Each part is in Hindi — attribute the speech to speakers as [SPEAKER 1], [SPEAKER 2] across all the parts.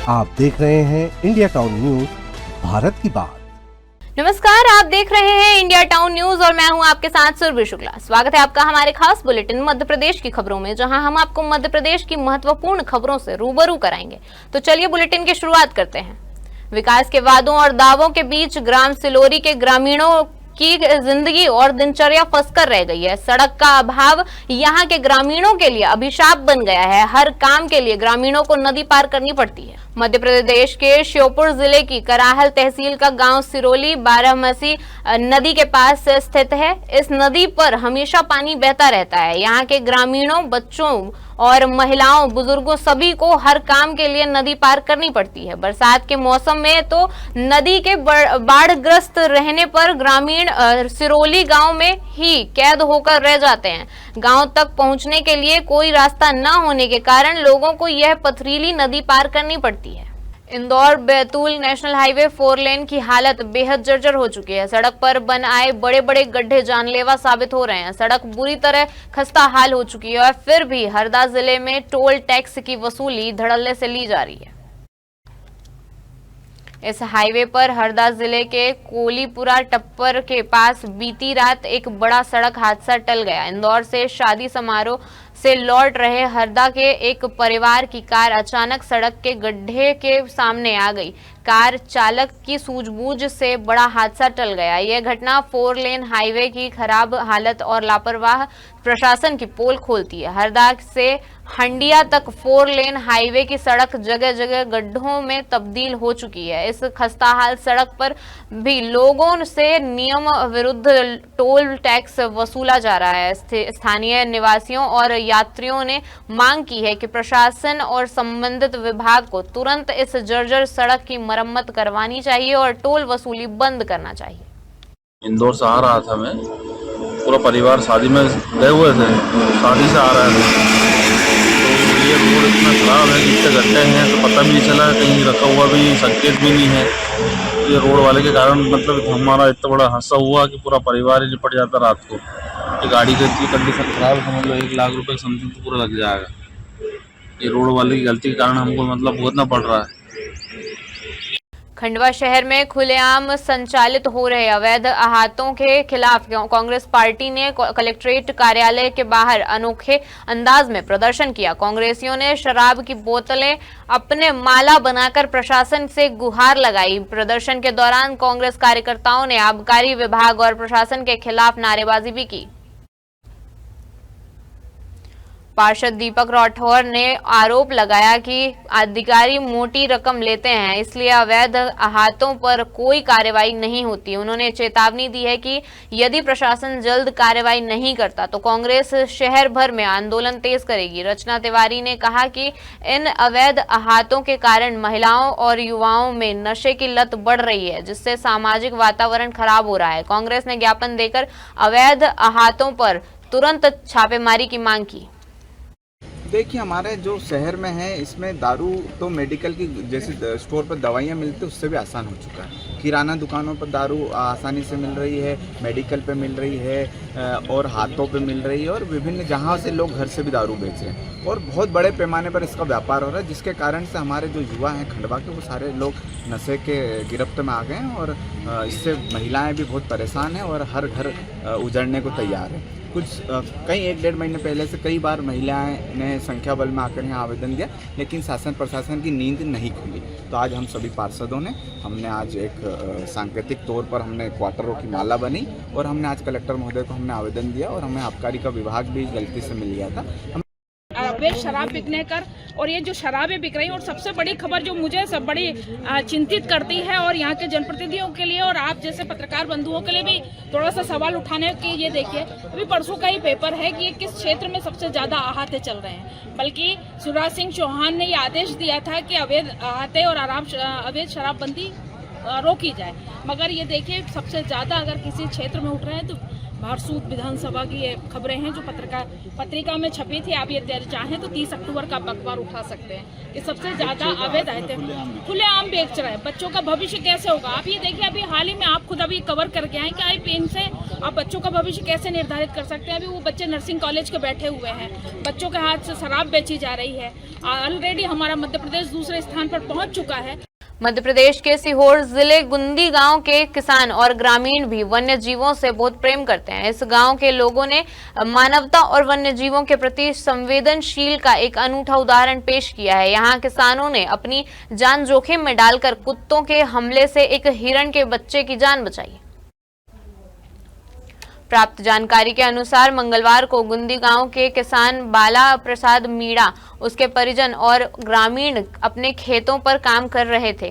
[SPEAKER 1] आप देख रहे हैं इंडिया टाउन न्यूज, भारत की बात।
[SPEAKER 2] नमस्कार, आप देख रहे हैं इंडिया टाउन न्यूज और मैं हूं आपके साथ सुरभि शुक्ला। स्वागत है आपका हमारे खास बुलेटिन मध्य प्रदेश की खबरों में, जहां हम आपको मध्य प्रदेश की महत्वपूर्ण खबरों से रूबरू कराएंगे। तो चलिए बुलेटिन की शुरुआत करते हैं। विकास के वादों और दावों के बीच ग्राम सिलोरी के ग्रामीणों की जिंदगी और दिनचर्या फंसकर रह गई है। सड़क का अभाव यहाँ के ग्रामीणों के लिए अभिशाप बन गया है। हर काम के लिए ग्रामीणों को नदी पार करनी पड़ती है। मध्य प्रदेश के श्योपुर जिले की कराहल तहसील का गांव सिरोली बारहमसी नदी के पास स्थित है। इस नदी पर हमेशा पानी बहता रहता है। यहाँ के ग्रामीणों, बच्चों और महिलाओं, बुजुर्गों सभी को हर काम के लिए नदी पार करनी पड़ती है। बरसात के मौसम में तो नदी के बाढ़ग्रस्त रहने पर ग्रामीण सिरोली गांव में ही कैद होकर रह जाते हैं। गांव तक पहुंचने के लिए कोई रास्ता न होने के कारण लोगों को यह पथरीली नदी पार करनी पड़ती है। इंदौर बैतूल नेशनल हाईवे 4 लेन की हालत बेहद जर्जर हो चुकी है। सड़क पर बन आए बड़े बड़े गड्ढे जानलेवा साबित हो रहे हैं। सड़क बुरी तरह खस्ता हाल हो चुकी है और फिर भी हरदा जिले में टोल टैक्स की वसूली धड़ल्ले से ली जा रही है। इस हाईवे पर हरदा जिले के कोलीपुरा टप्पर के पास बीती रात एक बड़ा सड़क हादसा टल गया। इंदौर से शादी समारोह से लौट रहे हरदा के एक परिवार की कार अचानक सड़क के गड्ढे के सामने आ गई। कार चालक की सूझबूझ से बड़ा हादसा टल गया। यह घटना 4 लेन हाईवे की खराब हालत और लापरवाह प्रशासन की पोल खोलती है। हरदा से हंडिया तक 4 लेन हाईवे की सड़क जगह जगह गड्ढों में तब्दील हो चुकी है। इस खस्ताहाल सड़क पर भी लोगों से नियम विरुद्ध टोल टैक्स वसूला जा रहा है। स्थानीय निवासियों और यात्रियों ने मांग की है कि प्रशासन और संबंधित विभाग को तुरंत इस जर्जर सड़क की मरम्मत करवानी चाहिए और टोल वसूली बंद करना चाहिए।
[SPEAKER 3] इंदौर से आ रहा था मैं, पूरा परिवार शादी में गए हुए थे, शादी से आ रहे थे। तो ये रोड इतना खराब है, जितने गड्ढे हैं तो पता भी नहीं चला, कहीं रखा हुआ भी नहीं, संकेत भी नहीं है। ये रोड वाले के कारण मतलब हमारा इतना बड़ा हादसा हुआ कि पूरा परिवार ही निपट जाता रात को। ये गाड़ी की इतनी कंडीशन खराब है, समझ लो 1 लाख रुपए समथिंग तो पूरा लग जाएगा। ये रोड वाले की गलती के कारण हमको मतलब भुगतना पड़ रहा है।
[SPEAKER 2] खंडवा शहर में खुलेआम संचालित हो रहे अवैध अहातों के खिलाफ कांग्रेस पार्टी ने कलेक्ट्रेट कार्यालय के बाहर अनोखे अंदाज में प्रदर्शन किया। कांग्रेसियों ने शराब की बोतलें अपने माला बनाकर प्रशासन से गुहार लगाई। प्रदर्शन के दौरान कांग्रेस कार्यकर्ताओं ने आबकारी विभाग और प्रशासन के खिलाफ नारेबाजी भी की। पार्षद दीपक राठौर ने आरोप लगाया कि अधिकारी मोटी रकम लेते हैं, इसलिए अवैध अहातों पर कोई कार्रवाई नहीं होती। उन्होंने चेतावनी दी है कि यदि प्रशासन जल्द कार्रवाई नहीं करता तो कांग्रेस शहर भर में आंदोलन तेज करेगी। रचना तिवारी ने कहा कि इन अवैध अहातों के कारण महिलाओं और युवाओं में नशे की लत बढ़ रही है, जिससे सामाजिक वातावरण खराब हो रहा है। कांग्रेस ने ज्ञापन देकर अवैध अहातों पर तुरंत छापेमारी की मांग की।
[SPEAKER 4] देखिए, हमारे जो शहर में है इसमें दारू तो मेडिकल की जैसे स्टोर पर दवाइयाँ मिलती है उससे भी आसान हो चुका है। किराना दुकानों पर दारू आसानी से मिल रही है, मेडिकल पे मिल रही है और हाथों पे मिल रही है और विभिन्न जहाँ से लोग घर से भी दारू बेच रहे हैं और बहुत बड़े पैमाने पर इसका व्यापार हो रहा है, जिसके कारण से हमारे जो युवा हैं खंडवा के वो सारे लोग नशे के गिरफ्त में आ गए हैं और इससे महिलाएँ भी बहुत परेशान हैं और हर घर उजड़ने को तैयार है। कुछ कई 1-1.5 महीने पहले से कई बार महिलाएं ने संख्या बल में आकर यहाँ आवेदन दिया, लेकिन शासन प्रशासन की नींद नहीं खुली। तो आज हम सभी पार्षदों ने हमने आज एक सांकेतिक तौर पर हमने क्वार्टरों की माला बनी और हमने आज कलेक्टर महोदय को हमने आवेदन दिया और हमें आबकारी का विभाग भी गलती से मिल गया था।
[SPEAKER 5] अवैध शराब बिकने कर और ये जो शराबें बिक रही हैं, और सबसे बड़ी खबर जो मुझे सब बड़ी चिंतित करती है और यहाँ के जनप्रतिनिधियों के लिए और आप जैसे पत्रकार बंधुओं के लिए भी थोड़ा सा सवाल उठाने की, ये देखिए अभी परसों का ही पेपर है कि ये किस क्षेत्र में सबसे ज्यादा अहाते चल रहे हैं। बल्कि शिवराज सिंह चौहान ने ये आदेश दिया था कि अवैध अहाते और अवैध शराबबंदी रोकी जाए। मगर ये देखिए सबसे ज़्यादा अगर किसी क्षेत्र में उठ रहे हैं तो भारसूद विधानसभा की ये खबरें हैं जो पत्रिका में छपी थी। आप ये चाहें तो 30 अक्टूबर का अखबार उठा सकते हैं। ये सबसे ज़्यादा अवैध आते खुलेआम बेच रहे हैं। बच्चों का भविष्य कैसे होगा? आप ये देखिए अभी हाल ही में आप खुद अभी कवर करके आए कि आई पेन से आप बच्चों का भविष्य कैसे निर्धारित कर सकते हैं। अभी वो बच्चे नर्सिंग कॉलेज के बैठे हुए हैं, बच्चों के हाथ से शराब बेची जा रही है। ऑलरेडी हमारा मध्य प्रदेश दूसरे स्थान पर पहुँच चुका है।
[SPEAKER 2] मध्य प्रदेश के सीहोर जिले गुंदी गांव के किसान और ग्रामीण भी वन्य जीवों से बहुत प्रेम करते हैं। इस गांव के लोगों ने मानवता और वन्य जीवों के प्रति संवेदनशील का एक अनूठा उदाहरण पेश किया है। यहां किसानों ने अपनी जान जोखिम में डालकर कुत्तों के हमले से एक हिरण के बच्चे की जान बचाई। प्राप्त जानकारी के अनुसार मंगलवार को गुंदी गांव के किसान बाला प्रसाद मीणा, उसके परिजन और ग्रामीण अपने खेतों पर काम कर रहे थे।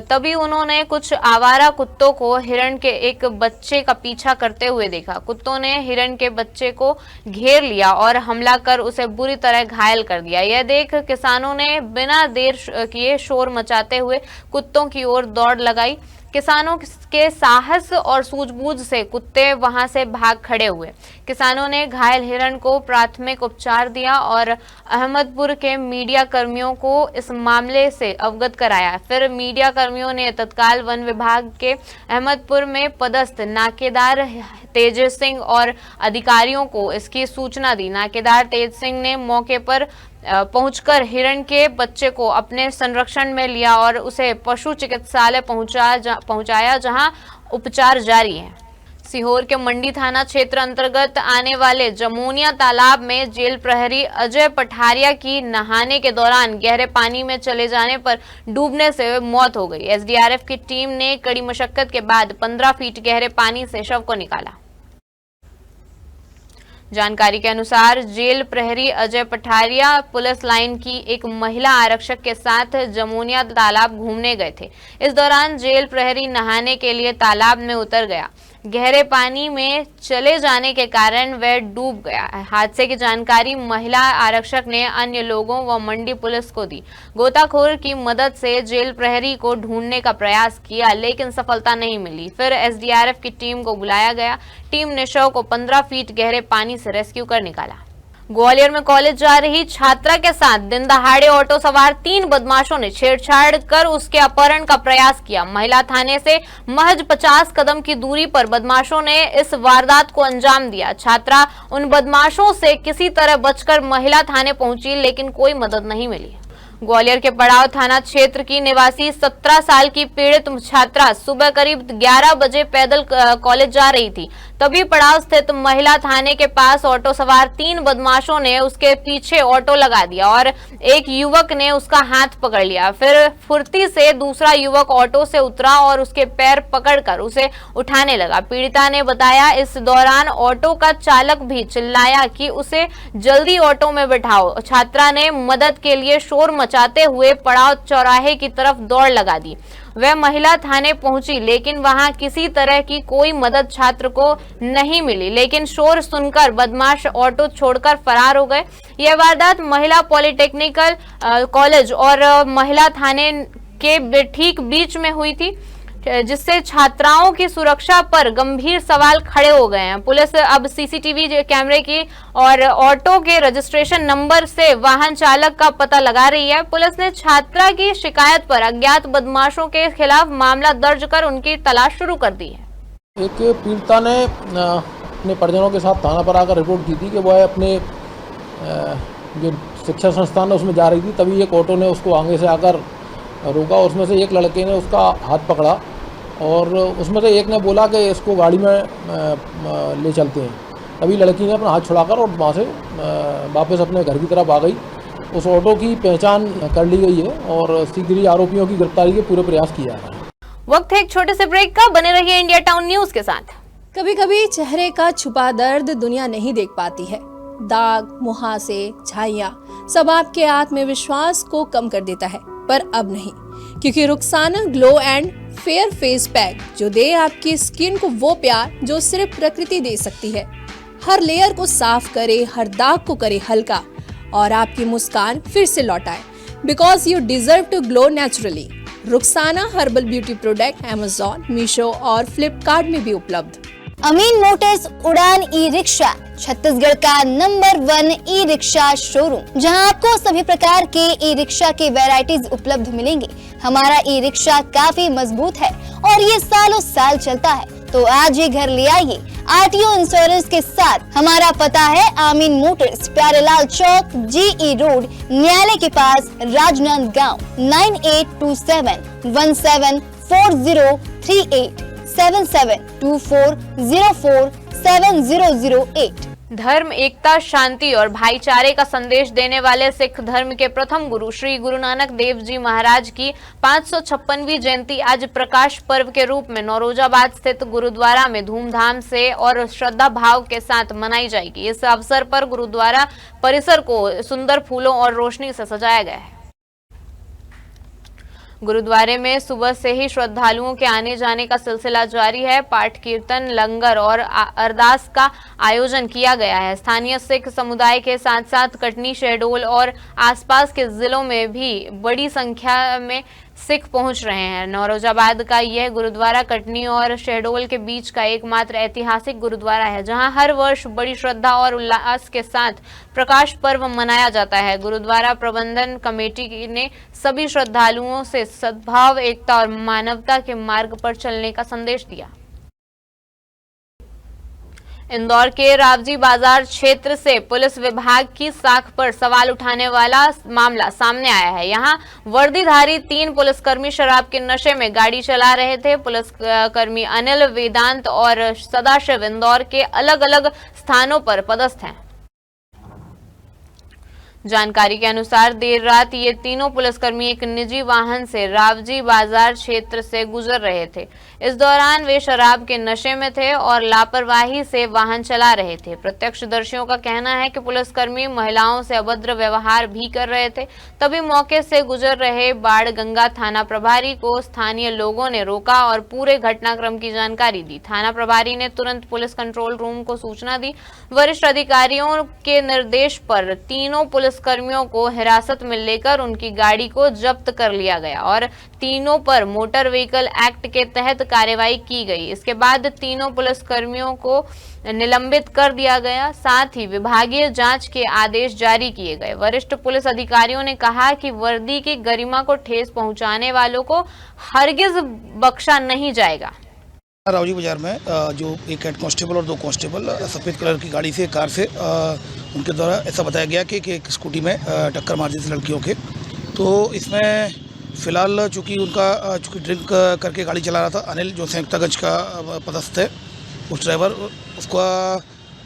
[SPEAKER 2] तभी उन्होंने कुछ आवारा कुत्तों को हिरण के एक बच्चे का पीछा करते हुए देखा। कुत्तों ने हिरण के बच्चे को घेर लिया और हमला कर उसे बुरी तरह घायल कर दिया। यह देख किसानों ने बिना देर किए शोर मचाते हुए कुत्तों की ओर दौड़ लगाई। किसानों के साहस और सूझबूझ से कुत्ते वहां से भाग खड़े हुए। किसानों ने घायल हिरण को प्राथमिक उपचार दिया और अहमदपुर के मीडिया कर्मियों को इस मामले से अवगत कराया। फिर मीडिया कर्मियों ने तत्काल वन विभाग के अहमदपुर में पदस्थ नाकेदार तेज सिंह और अधिकारियों को इसकी सूचना दी। नाकेदार तेज सिंह ने मौके पर पहुंचकर हिरण के बच्चे को अपने संरक्षण में लिया और उसे पशु चिकित्सालय पहुंचाया जहां उपचार जारी है। सीहोर के मंडी थाना क्षेत्र अंतर्गत आने वाले जमुनिया तालाब में जेल प्रहरी अजय पठारिया की नहाने के दौरान गहरे पानी में चले जाने पर डूबने से मौत हो गई। एसडीआरएफ की टीम ने कड़ी मशक्कत के बाद 15 फीट गहरे पानी से शव को निकाला। जानकारी के अनुसार जेल प्रहरी अजय पठारिया पुलिस लाइन की एक महिला आरक्षक के साथ जमुनिया तालाब घूमने गए थे। इस दौरान जेल प्रहरी नहाने के लिए तालाब में उतर गया। गहरे पानी में चले जाने के कारण वह डूब गया। हादसे की जानकारी महिला आरक्षक ने अन्य लोगों व मंडी पुलिस को दी। गोताखोर की मदद से जेल प्रहरी को ढूंढने का प्रयास किया लेकिन सफलता नहीं मिली। फिर एसडीआरएफ की टीम को बुलाया गया। टीम ने शव को 15 फीट गहरे पानी से रेस्क्यू कर निकाला। ग्वालियर में कॉलेज जा रही छात्रा के साथ दिन दहाड़े ऑटो सवार 3 बदमाशों ने छेड़छाड़ कर उसके अपहरण का प्रयास किया। महिला थाने से महज 50 कदम की दूरी पर बदमाशों ने इस वारदात को अंजाम दिया। छात्रा उन बदमाशों से किसी तरह बचकर महिला थाने पहुंची लेकिन कोई मदद नहीं मिली। ग्वालियर के पड़ाव थाना क्षेत्र की निवासी 17 साल की पीड़ित छात्रा सुबह करीब 11 बजे पैदल कॉलेज जा रही थी। तभी पड़ाव स्थित महिला थाने के पास ऑटो सवार 3 बदमाशों ने उसके पीछे ऑटो लगा दिया और एक युवक ने उसका हाथ पकड़ लिया। फिर फुर्ती से दूसरा युवक ऑटो से उतरा और उसके पैर पकड़कर उसे उठाने लगा। पीड़िता ने बताया इस दौरान ऑटो का चालक भी चिल्लाया कि उसे जल्दी ऑटो में बिठाओ। छात्रा ने मदद के लिए शोर मचाते हुए पड़ाव चौराहे की तरफ दौड़ लगा दी। वह महिला थाने पहुंची लेकिन वहां किसी तरह की कोई मदद छात्र को नहीं मिली। लेकिन शोर सुनकर बदमाश ऑटो छोड़कर फरार हो गए। यह वारदात महिला पॉलिटेक्निकल कॉलेज और महिला थाने के ठीक बीच में हुई थी, जिससे छात्राओं की सुरक्षा पर गंभीर सवाल खड़े हो गए हैं। पुलिस अब सीसीटीवी कैमरे की और ऑटो के रजिस्ट्रेशन नंबर से वाहन चालक का पता लगा रही है। पुलिस ने छात्रा की शिकायत पर अज्ञात बदमाशों के खिलाफ मामला दर्ज कर उनकी तलाश शुरू कर दी है।
[SPEAKER 6] एक पीड़िता ने अपने परिजनों के साथ थाना पर आकर रिपोर्ट की थी कि वह अपने जो शिक्षा संस्थान है उसमें जा रही थी। तभी एक ऑटो ने उसको आगे से आकर रोका। उसमें से एक लड़के ने उसका हाथ पकड़ा और उसमें से एक ने बोला कि इसको गाड़ी में ले चलते हैं। तभी लड़की ने अपना हाथ छुड़ाकर और वहाँ से वापस अपने घर की तरफ आ गई। उस ऑटो की पहचान कर ली गई है और शीघ्र आरोपियों की गिरफ्तारी के पूरे प्रयास किए जा रहे हैं।
[SPEAKER 2] वक्त है एक छोटे से ब्रेक का। बने रहिए इंडिया टाउन न्यूज के साथ।
[SPEAKER 7] कभी कभी चेहरे का छुपा दर्द दुनिया नहीं देख पाती है। दाग, मुहासे, झाइयाँ सब आपके आत्मविश्वास को कम कर देता है, पर अब नहीं, क्योंकि Rukhsana glow and fair face pack जो दे आपकी स्किन को वो प्यार जो सिर्फ प्रकृति दे सकती है। हर लेयर को साफ करे, हर दाग को करे हल्का और आपकी मुस्कान फिर से लौटाए। Because you deserve to glow naturally. Rukhsana herbal beauty product Amazon, Meesho और फ्लिपकार्ट में भी उपलब्ध।
[SPEAKER 8] अमीन मोटर्स उड़ान ई रिक्शा छत्तीसगढ़ का नंबर 1 ई रिक्शा शोरूम, जहां आपको सभी प्रकार के ई रिक्शा के वैरायटीज उपलब्ध मिलेंगे। हमारा ई रिक्शा काफी मजबूत है और ये सालों साल चलता है, तो आज ही घर ले आइए आरटीओ इंश्योरेंस के साथ। हमारा पता है अमीन मोटर्स, प्यारेलाल चौक, जीई रोड, न्यायालय के पास, राजनांदगांव। 9827174038 7724047008।
[SPEAKER 2] धर्म, एकता, शांति और भाईचारे का संदेश देने वाले सिख धर्म के प्रथम गुरु श्री गुरु नानक देव जी महाराज की 556वीं जयंती आज प्रकाश पर्व के रूप में नौरोजाबाद स्थित गुरुद्वारा में धूमधाम से और श्रद्धा भाव के साथ मनाई जाएगी। इस अवसर पर गुरुद्वारा परिसर को सुंदर फूलों और रोशनी से सजाया गया है। गुरुद्वारे में सुबह से ही श्रद्धालुओं के आने जाने का सिलसिला जारी है। पाठ, कीर्तन, लंगर और अरदास का आयोजन किया गया है। स्थानीय सिख समुदाय के साथ साथ कटनी, शहडोल और आसपास के जिलों में भी बड़ी संख्या में सिख पहुंच रहे हैं। नौरोजाबाद का यह गुरुद्वारा कटनी और शहडोल के बीच का एकमात्र ऐतिहासिक गुरुद्वारा है, जहां हर वर्ष बड़ी श्रद्धा और उल्लास के साथ प्रकाश पर्व मनाया जाता है। गुरुद्वारा प्रबंधन कमेटी ने सभी श्रद्धालुओं से सद्भाव, एकता और मानवता के मार्ग पर चलने का संदेश दिया। इंदौर के रावजी बाजार क्षेत्र से पुलिस विभाग की साख पर सवाल उठाने वाला मामला सामने आया है। यहां वर्दीधारी 3 पुलिसकर्मी शराब के नशे में गाड़ी चला रहे थे। पुलिसकर्मी अनिल, वेदांत और सदाशिव इंदौर के अलग अलग स्थानों पर पदस्थ हैं। जानकारी के अनुसार देर रात ये तीनों पुलिसकर्मी एक निजी वाहन से रावजी बाजार क्षेत्र से गुजर रहे थे। इस दौरान वे शराब के नशे में थे और लापरवाही से वाहन चला रहे थे। प्रत्यक्षदर्शियों का कहना है कि पुलिसकर्मी महिलाओं से अभद्र व्यवहार भी कर रहे थे। तभी मौके से गुजर रहे बाणगंगा थाना प्रभारी को स्थानीय लोगों ने रोका और पूरे घटनाक्रम की जानकारी दी। थाना प्रभारी ने तुरंत पुलिस कंट्रोल रूम को सूचना दी। वरिष्ठ अधिकारियों के निर्देश पर तीनों पुलिसकर्मियों को हिरासत में लेकर उनकी गाड़ी को जब्त कर लिया गया और तीनों पर मोटर व्हीकल एक्ट के तहत कार्रवाई की गई। इसके बाद तीनों पुलिसकर्मियों को निलंबित कर दिया गया। साथ ही विभागीय जांच के आदेश जारी किए गए। वरिष्ठ पुलिस अधिकारियों ने कहा कि वर्दी की गरिमा को ठेस पहुंचाने वालों को हरगिज बख्शा नहीं जाएगा।
[SPEAKER 9] रावजी बाजार में जो एक हेड कांस्टेबल और 2 कांस्टेबल सफ़ेद कलर की गाड़ी से, कार से, उनके द्वारा ऐसा बताया गया कि एक स्कूटी में टक्कर मार दी थी लड़कियों के। तो इसमें फ़िलहाल चूँकि ड्रिंक करके गाड़ी चला रहा था अनिल, जो संयुक्तागंज का पदस्थ है, उस ड्राइवर, उसका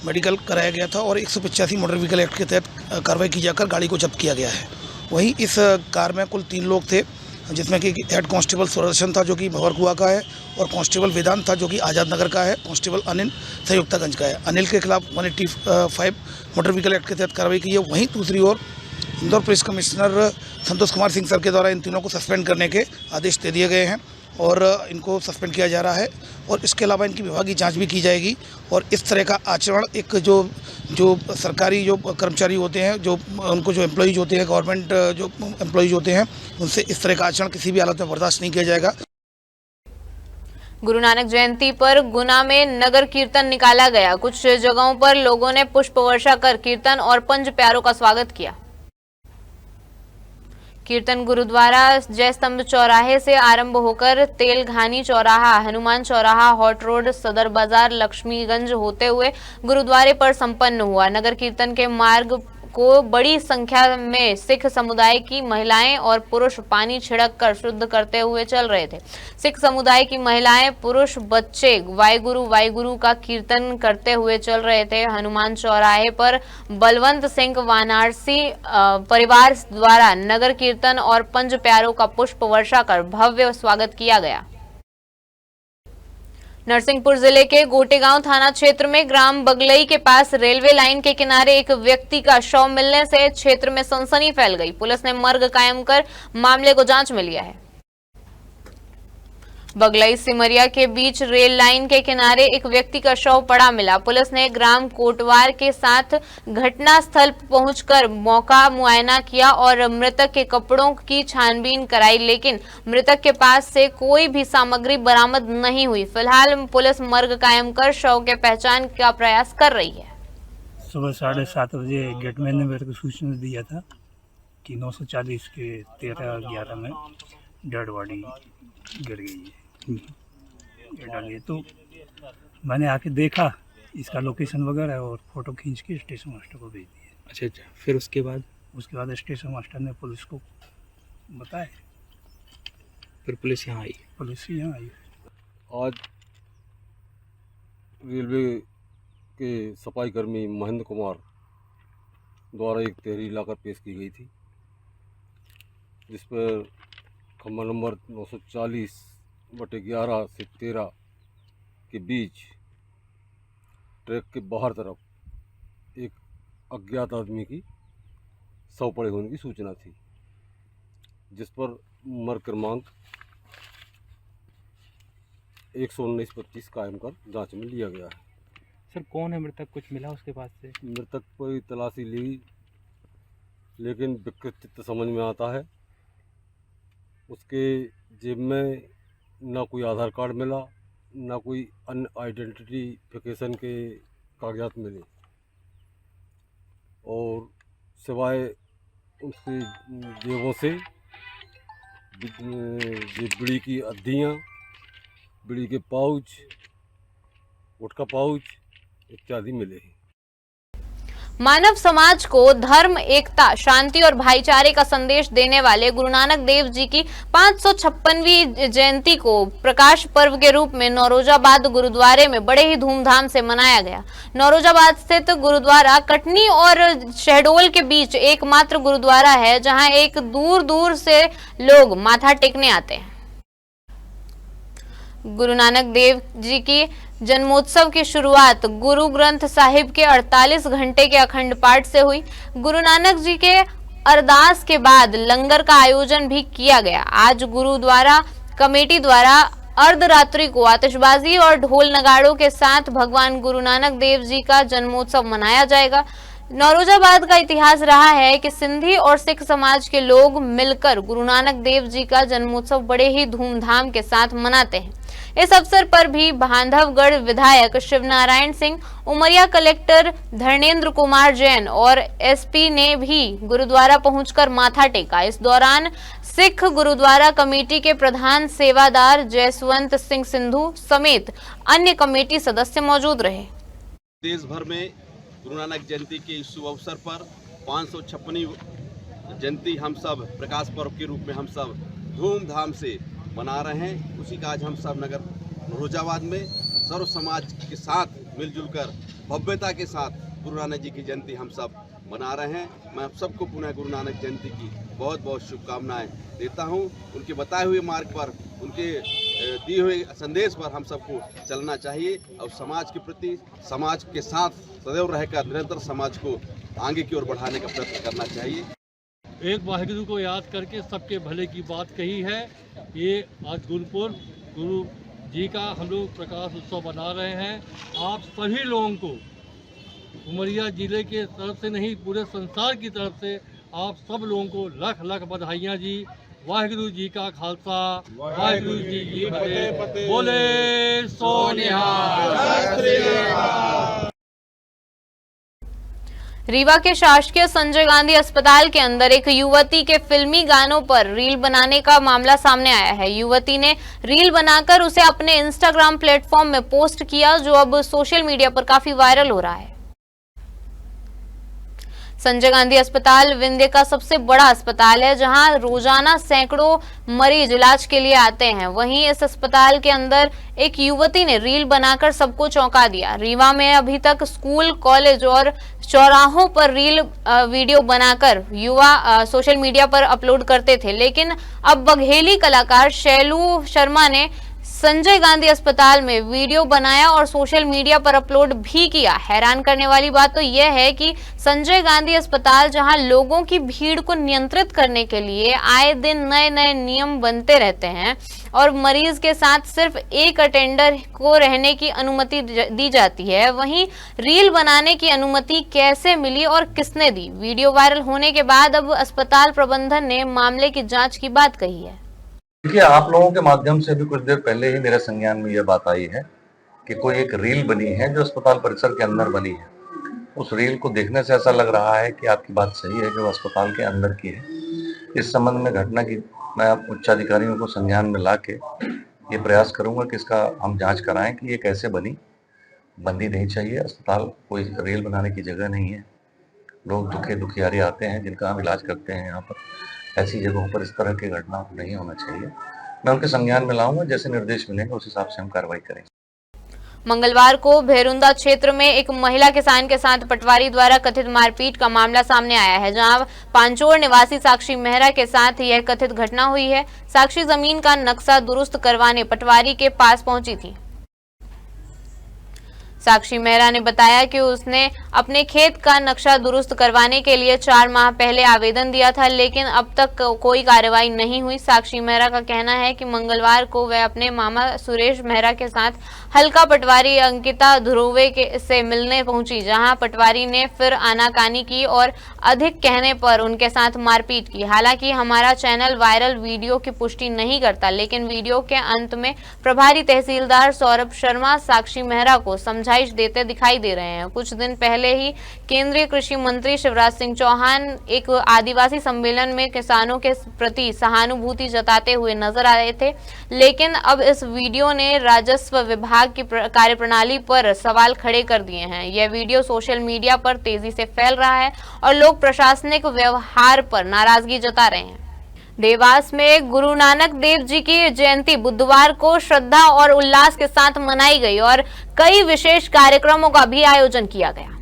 [SPEAKER 9] मेडिकल कराया गया था और 185 मोटर व्हीकल एक्ट के तहत कार्रवाई की जाकर गाड़ी को जब्त किया गया है। वहीं इस कार में कुल 3 लोग थे, जिसमें कि हेड कांस्टेबल सुदर्शन था जो कि भंवरकुआ का है, और कांस्टेबल वेदांत था जो कि आज़ाद नगर का है, कांस्टेबल अनिल संयुक्तागंज का है। अनिल के खिलाफ 185 मोटर व्हीकल एक्ट के तहत कार्रवाई की है। वहीं दूसरी ओर Indore police commissioner Santosh Kumar Singh sir के द्वारा इन तीनों को सस्पेंड करने के आदेश दे दिए गए हैं और इनको सस्पेंड किया जा रहा है और इसके अलावा इनकी विभागीय जांच भी की जाएगी। और इस तरह का आचरण एक जो सरकारी जो कर्मचारी होते हैं, जो उनको जो एम्प्लॉइज होते हैं, गवर्नमेंट जो एम्प्लॉइज होते हैं, उनसे इस तरह का आचरण किसी भी हालत में बर्दाश्त नहीं किया जाएगा।
[SPEAKER 2] गुरु नानक जयंती पर गुना में नगर कीर्तन निकाला गया। कुछ जगहों पर लोगों ने पुष्प वर्षा कर कीर्तन और पंज प्यारों का स्वागत किया। कीर्तन गुरुद्वारा जय स्तंभ चौराहे से आरंभ होकर तेलघानी चौराहा, हनुमान चौराहा, हॉट रोड, सदर बाजार, लक्ष्मीगंज होते हुए गुरुद्वारे पर संपन्न हुआ। नगर कीर्तन के मार्ग को बड़ी संख्या में सिख समुदाय की महिलाएं और पुरुष पानी छिड़क कर शुद्ध करते हुए चल रहे थे। सिख समुदाय की महिलाएं, पुरुष, बच्चे वाहिगुरु का कीर्तन करते हुए चल रहे थे। हनुमान चौराहे पर बलवंत सिंह वाराणसी परिवार द्वारा नगर कीर्तन और पंज प्यारों का पुष्प वर्षा कर भव्य स्वागत किया गया। नरसिंहपुर जिले के गोटेगांव थाना क्षेत्र में ग्राम बगलई के पास रेलवे लाइन के किनारे एक व्यक्ति का शव मिलने से क्षेत्र में सनसनी फैल गई। पुलिस ने मर्ग कायम कर मामले को जांच में लिया है। बगलई सिमरिया के बीच रेल लाइन के किनारे एक व्यक्ति का शव पड़ा मिला। पुलिस ने ग्राम कोटवार के साथ घटना स्थल पहुंचकर मौका मुआयना किया और मृतक के कपड़ों की छानबीन कराई, लेकिन मृतक के पास से कोई भी सामग्री बरामद नहीं हुई। फिलहाल पुलिस मर्ग कायम कर शव के पहचान का प्रयास कर रही है।
[SPEAKER 10] सुबह 7:30 बजे गेटमैन ने मेरे को सूचना दिया था कि 940 के 13-11 में डेड बॉडी गिर गई है डालिए। तो मैंने आके देखा इसका लोकेशन वगैरह और फोटो खींच के स्टेशन मास्टर को भेज दिया।
[SPEAKER 11] अच्छा, फिर उसके बाद
[SPEAKER 10] स्टेशन मास्टर ने पुलिस को बताया,
[SPEAKER 11] फिर पुलिस यहाँ आई।
[SPEAKER 12] आज रेलवे के सफाई कर्मी महेंद्र कुमार द्वारा एक तहरीर लाकर पेश की गई थी, जिस पर खंबा नंबर 940/11 से 13 के बीच ट्रैक के बाहर तरफ एक अज्ञात आदमी की शव पड़े होने की सूचना थी, जिस पर मर्ग क्रमांक 119-25 कायम कर जांच में लिया गया है।
[SPEAKER 11] सर, कौन है मृतक? कुछ मिला उसके पास से?
[SPEAKER 12] मृतक पर तलाशी ली, लेकिन विकृत चित्र समझ में आता है। उसके जेब में ना कोई आधार कार्ड मिला, ना कोई अन्य आइडेंटिफिकेशन के कागजात मिले, और सिवाय उसकी जेबों से बीड़ी की अद्दियाँ, बीड़ी के पाउच, गुटखा पाउच इत्यादि मिले हैं।
[SPEAKER 2] मानव समाज को धर्म, एकता, शांति और भाईचारे का संदेश देने वाले गुरु नानक देव जी की 556वीं जयंती को प्रकाश पर्व के रूप में नौरोजाबाद गुरुद्वारे में बड़े ही धूमधाम से मनाया गया। नौरोजाबाद स्थित गुरुद्वारा कटनी और शहडोल के बीच एकमात्र गुरुद्वारा है जहां एक दूर दूर से लोग माथा टेकने आते हैं। गुरु नानक देव जी की जन्मोत्सव की शुरुआत गुरु ग्रंथ साहिब के 48 घंटे के अखंड पाठ से हुई। गुरु नानक जी के अरदास के बाद लंगर का आयोजन भी किया गया। आज गुरुद्वारा कमेटी द्वारा अर्धरात्रि को आतिशबाजी और ढोल नगाड़ों के साथ भगवान गुरु नानक देव जी का जन्मोत्सव मनाया जाएगा। नौरोजाबाद का इतिहास रहा है कि सिंधी और सिख समाज के लोग मिलकर गुरु नानक देव जी का जन्मोत्सव बड़े ही धूमधाम के साथ मनाते हैं। इस अवसर पर भी बांधवगढ़ विधायक शिवनारायण सिंह, उमरिया कलेक्टर धर्मेंद्र कुमार जैन और एसपी ने भी गुरुद्वारा पहुंचकर माथा टेका। इस दौरान सिख गुरुद्वारा कमेटी के प्रधान सेवादार जयसवंत सिंह सिंधु समेत अन्य कमेटी सदस्य मौजूद रहे।
[SPEAKER 13] देश भर में गुरु नानक जयंती के शुभ अवसर पर 556वीं जयंती हम सब प्रकाश पर्व के रूप में हम सब धूमधाम से मना रहे हैं। उसी का आज हम सब नगर नौरोजाबाद में सर्व समाज के साथ मिलजुल कर भव्यता के साथ गुरु नानक जी की जयंती हम सब मना रहे हैं। मैं आप सबको पुनः गुरु नानक जयंती की बहुत बहुत शुभकामनाएं देता हूं। उनके बताए हुए मार्ग पर, उनके दिए हुए संदेश पर हम सबको चलना चाहिए और समाज के प्रति, समाज के साथ सदैव रहकर निरंतर समाज को आगे की ओर बढ़ाने का प्रयत्न करना चाहिए।
[SPEAKER 14] एक वाहिगुरु को याद करके सबके भले की बात कही है। ये आज गुरुपुर गुरु जी का हम लोग प्रकाश उत्सव मना रहे हैं। आप सभी लोगों को उमरिया जिले के तरफ से नहीं, पूरे संसार की तरफ से आप सब लोगों को लख लख बधाइयाँ जी। वाहिगुरु जी का खालसा, वाहिगुरु जी की फतेह। बोले सो निहाल।
[SPEAKER 2] रीवा के शासकीय संजय गांधी अस्पताल के अंदर एक युवती के फिल्मी गानों पर रील बनाने का मामला सामने आया है। युवती ने रील बनाकर उसे अपने इंस्टाग्राम प्लेटफॉर्म में पोस्ट किया, जो अब सोशल मीडिया पर काफी वायरल हो रहा है। संजय गांधी अस्पताल विंध्य का सबसे बड़ा अस्पताल है, जहां रोजाना सैकड़ों मरीज इलाज के लिए आते हैं। वहीं इस अस्पताल के अंदर एक युवती ने रील बनाकर सबको चौंका दिया। रीवा में अभी तक स्कूल, कॉलेज और चौराहों पर रील वीडियो बनाकर युवा सोशल मीडिया पर अपलोड करते थे, लेकिन अब बघेली कलाकार शैलू शर्मा ने संजय गांधी अस्पताल में वीडियो बनाया और सोशल मीडिया पर अपलोड भी किया। हैरान करने वाली बात तो यह है कि संजय गांधी अस्पताल, जहां लोगों की भीड़ को नियंत्रित करने के लिए आए दिन नए नए नियम बनते रहते हैं और मरीज के साथ सिर्फ एक अटेंडर को रहने की अनुमति दी जाती है, वहीं रील बनाने की अनुमति कैसे मिली और किसने दी? वीडियो वायरल होने के बाद अब अस्पताल प्रबंधन ने मामले की जांच की बात कही है।
[SPEAKER 15] देखिए, आप लोगों के माध्यम से भी कुछ देर पहले ही मेरे संज्ञान में यह बात आई है कि कोई एक रील बनी है जो अस्पताल परिसर के अंदर बनी है। उस रील को देखने से ऐसा लग रहा है कि आपकी बात सही है कि वो अस्पताल के अंदर की है। इस संबंध में घटना की मैं उच्चाधिकारियों को संज्ञान में ला के ये प्रयास करूंगा कि इसका हम जांच कराएं कि ये कैसे बननी नहीं चाहिए। अस्पताल कोई रील बनाने की जगह नहीं है। लोग दुखियारी आते हैं जिनका हम इलाज करते हैं यहाँ पर। ऐसी जगहों पर इस तरह की घटना नहीं होना चाहिए। मैं उनके संज्ञान में लाऊंगा, जैसे निर्देश मिलेंगे उस हिसाब से हम कार्रवाई करेंगे।
[SPEAKER 2] मंगलवार को भेरुंदा क्षेत्र में एक महिला किसान के साथ पटवारी द्वारा कथित मारपीट का मामला सामने आया है, जहां पांचोर निवासी साक्षी मेहरा के साथ यह कथित घटना हुई है। साक्षी जमीन का नक्शा दुरुस्त करवाने पटवारी के पास पहुंची थी। साक्षी मेहरा ने बताया कि उसने अपने खेत का नक्शा दुरुस्त करवाने के लिए 4 माह पहले आवेदन दिया था, लेकिन अब तक कोई कार्रवाई नहीं हुई। साक्षी मेहरा का कहना है कि मंगलवार को वह अपने मामा सुरेश मेहरा के साथ हल्का पटवारी अंकिता ध्रुवे से मिलने पहुंची, जहां पटवारी ने फिर आनाकानी की और अधिक कहने पर उनके साथ मारपीट की। हालांकि हमारा चैनल वायरल वीडियो की पुष्टि नहीं करता, लेकिन वीडियो के अंत में प्रभारी तहसीलदार सौरभ शर्मा साक्षी मेहरा को समझाइश देते दिखाई दे रहे हैं। कुछ दिन पहले ही केंद्रीय कृषि मंत्री शिवराज सिंह चौहान एक आदिवासी सम्मेलन में किसानों के प्रति सहानुभूति जताते हुए नजर आए थे, लेकिन अब इस वीडियो ने राजस्व विभाग की कार्यप्रणाली पर सवाल खड़े कर दिए हैं। यह वीडियो सोशल मीडिया पर तेजी से फैल रहा है और लोग प्रशासनिक व्यवहार पर नाराजगी जता रहे हैं। देवास में गुरु नानक देव जी की जयंती बुधवार को श्रद्धा और उल्लास के साथ मनाई गई और कई विशेष कार्यक्रमों का भी आयोजन किया गया।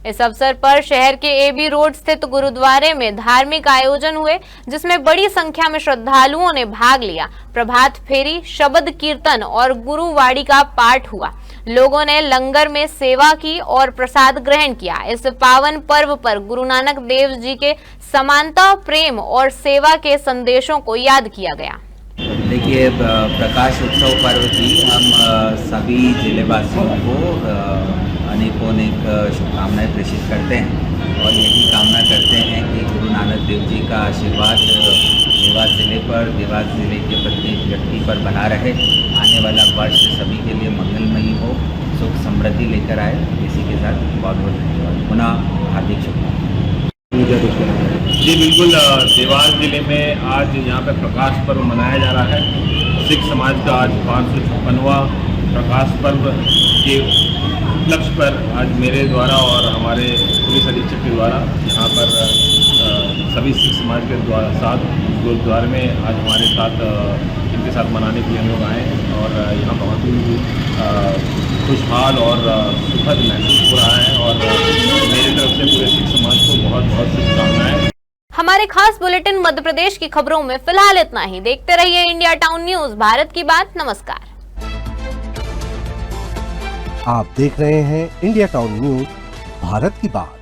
[SPEAKER 2] इस अवसर पर शहर के एबी रोड स्थित गुरुद्वारे में धार्मिक आयोजन हुए, जिसमें बड़ी संख्या में श्रद्धालुओं ने भाग लिया। प्रभात फेरी, शब्द कीर्तन और गुरुवाणी का पाठ हुआ। लोगों ने लंगर में सेवा की और प्रसाद ग्रहण किया। इस पावन पर्व पर गुरु नानक देव जी के समानता, प्रेम और सेवा के संदेशों को याद किया गया।
[SPEAKER 16] देखिए, प्रकाश उत्सव पर्व की हम सभी जिलेवासियों को अनेक शुभकामनाएं प्रेषित करते हैं और यही कामना करते हैं कि गुरु नानक देव जी का आशीर्वाद देवास जिले के प्रत्येक व्यक्ति पर बना रहे। आने वाला वर्ष सभी के लिए मंगलमयी हो, सुख समृद्धि लेकर आए। इसी के साथ बहुत बहुत धन्यवाद, पुनः हार्दिक शुभकामनाएं।
[SPEAKER 17] जी बिल्कुल, देवास जिले में आज यहाँ पर प्रकाश पर्व मनाया जा रहा है। सिख समाज का आज 556वां प्रकाश पर्व के उपलक्ष्य पर आज मेरे द्वारा और हमारे पुलिस अधीक्षक के द्वारा यहाँ पर सभी सिख समाज के साथ गुरुद्वारे में आज हमारे साथ इनके साथ मनाने के लिए हम लोग आए और यहाँ बहुत ही खुशहाल और सुखद महसूस हो रहा है और मेरी तरफ से पूरे सिख समाज को बहुत बहुत शुभकामनाएं।
[SPEAKER 2] हमारे खास बुलेटिन मध्य प्रदेश की खबरों में फिलहाल इतना ही। देखते रहिए इंडिया टाउन न्यूज, भारत की बात। नमस्कार।
[SPEAKER 1] आप देख रहे हैं इंडिया टाउन न्यूज, भारत की बात।